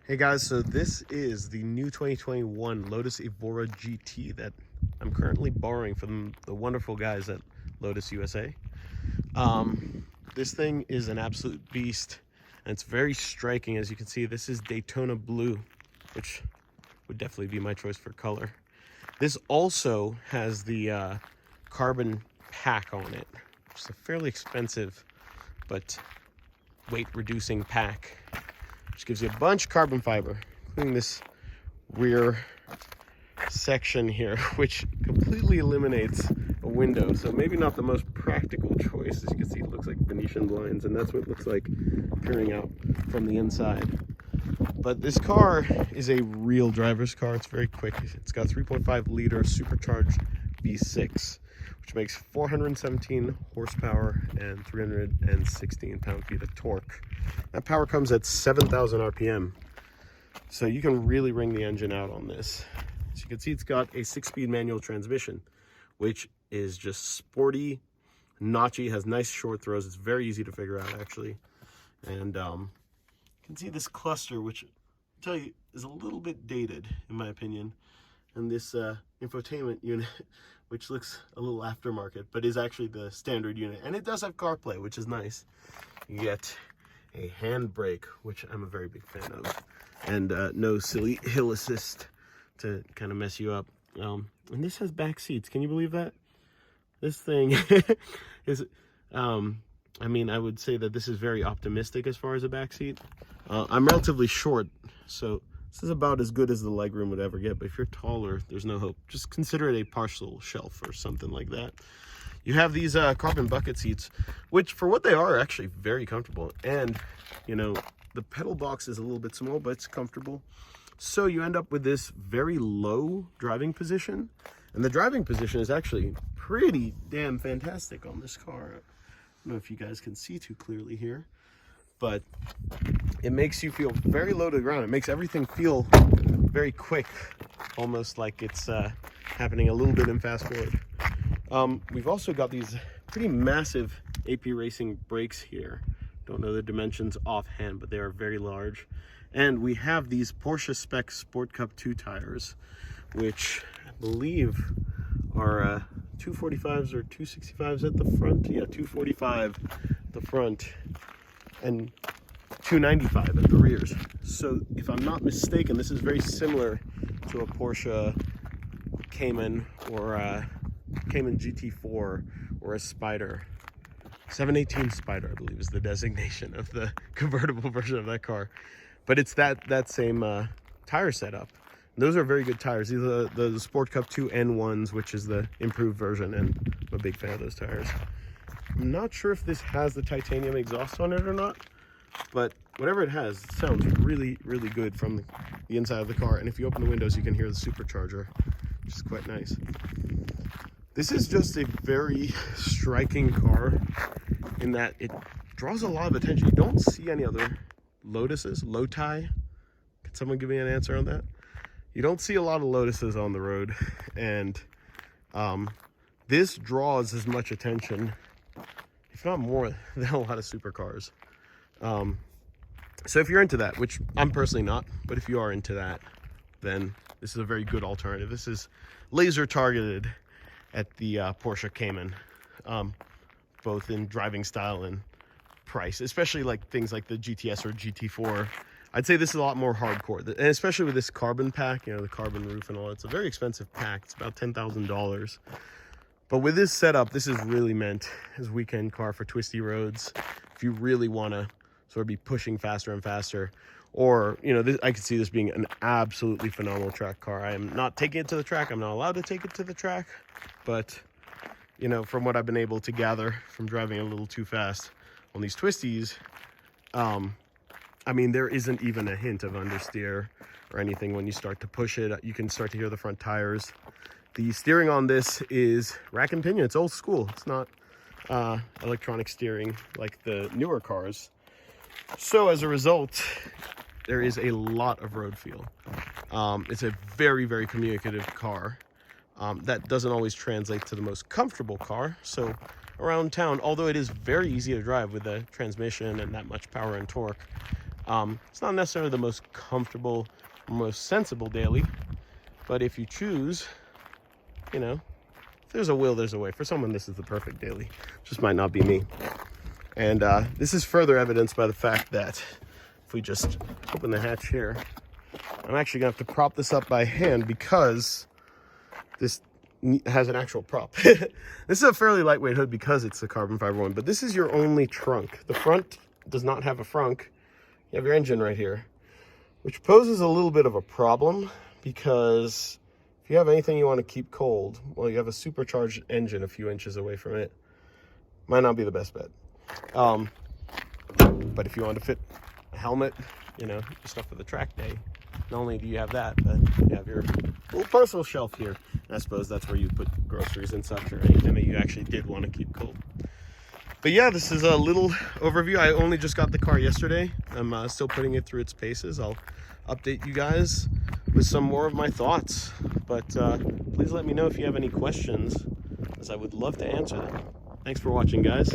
Hey guys, so this is the new 2021 Lotus Evora GT that I'm currently borrowing from the wonderful guys at Lotus USA. This thing is an absolute beast, and it's very striking. As you can see, this is Daytona blue, which would definitely be my choice for color. This also has the carbon pack on it, which is a fairly expensive but weight reducing pack, which gives you a bunch of carbon fiber, including this rear section here, which completely eliminates a window. So maybe not the most practical choice. As you can see, it looks like Venetian blinds, and that's what it looks like peering out from the inside. But this car is a real driver's car. It's very quick. It's got 3.5 liter supercharged V6, which makes 417 horsepower and 316 pound-feet of torque. That power comes at 7,000 RPM. So you can really wring the engine out on this. As you can see, it's got a 6-speed manual transmission, which is just sporty, notchy, has nice short throws. It's very easy to figure out, actually. And you can see this cluster, which I'll tell you is a little bit dated, in my opinion. And this infotainment unit, which looks a little aftermarket, but is actually the standard unit. And it does have CarPlay, which is nice. You get a handbrake, which I'm a very big fan of, and no silly hill assist to kind of mess you up. And this has back seats. Can you believe that? This thing is, I mean, I would say that this is very optimistic as far as a back seat. I'm relatively short, so this is about as good as the legroom would ever get, but if you're taller, there's no hope. Just consider it a partial shelf or something like that. You have these carbon bucket seats, which for what they are actually very comfortable. And, you know, the pedal box is a little bit small, but it's comfortable. So you end up with this very low driving position. And the driving position is actually pretty damn fantastic on this car. I don't know if you guys can see too clearly here, but it makes you feel very low to the ground. It makes everything feel very quick, almost like it's happening a little bit in fast forward. We've also got these pretty massive AP Racing brakes here. Don't know the dimensions offhand, but they are very large. And we have these Porsche spec Sport Cup 2 tires, which I believe are 245s or 265s at the front. Yeah, 245 at the front and 295 at the rears. So if I'm not mistaken, this is very similar to a Porsche Cayman or a Cayman GT4 or a Spider. 718 Spider, I believe, is the designation of the convertible version of that car. But it's that same tire setup. Those are very good tires. These are the Sport Cup 2 N1s, which is the improved version, and I'm a big fan of those tires. I'm not sure if this has the titanium exhaust on it or not, but whatever it has, it sounds really, really good from the inside of the car. And if you open the windows, you can hear the supercharger, which is quite nice. This is just a very striking car in that it draws a lot of attention. You don't see any other Lotuses, Loti. Can someone give me an answer on that? You don't see a lot of Lotuses on the road, and this draws as much attention, if not more, than a lot of supercars. So if you're into that, which I'm personally not, but if you are into that, then this is a very good alternative. This is laser targeted at the Porsche Cayman, both in driving style and price, especially like things like the GTS or GT4. I'd say this is a lot more hardcore, and especially with this carbon pack, you know, the carbon roof and all. It's a very expensive pack. It's about $10,000. But with this setup, this is really meant as a weekend car for twisty roads. If you really want to sort of be pushing faster and faster, or, you know, I could see this being an absolutely phenomenal track car. I am not taking it to the track. I'm not allowed to take it to the track. But, you know, from what I've been able to gather from driving a little too fast on these twisties, I mean, there isn't even a hint of understeer or anything when you start to push it. You can start to hear the front tires. The steering on this is rack and pinion. It's old school. It's not electronic steering like the newer cars. So as a result, there is a lot of road feel. It's a very, very communicative car. That doesn't always translate to the most comfortable car. So around town, although it is very easy to drive with the transmission and that much power and torque, It's not necessarily the most comfortable, most sensible daily, but if you choose, you know, if there's a will, there's a way. For someone, this is the perfect daily. Just might not be me. And this is further evidenced by the fact that if we just open the hatch here, I'm actually gonna have to prop this up by hand because this has an actual prop. This is a fairly lightweight hood because it's a carbon fiber one, but this is your only trunk. The front does not have a frunk. You have your engine right here, which poses a little bit of a problem because if you have anything you want to keep cold, well, you have a supercharged engine a few inches away from it. Might not be the best bet. But if you want to fit a helmet, you know, stuff for the track day, not only do you have that, but you have your little personal shelf here. And I suppose that's where you put groceries and such, or anything that you actually did want to keep cold. But yeah, this is a little overview. I only just got the car yesterday. I'm still putting it through its paces. I'll update you guys with some more of my thoughts. But please let me know if you have any questions, as I would love to answer them. Thanks for watching, guys.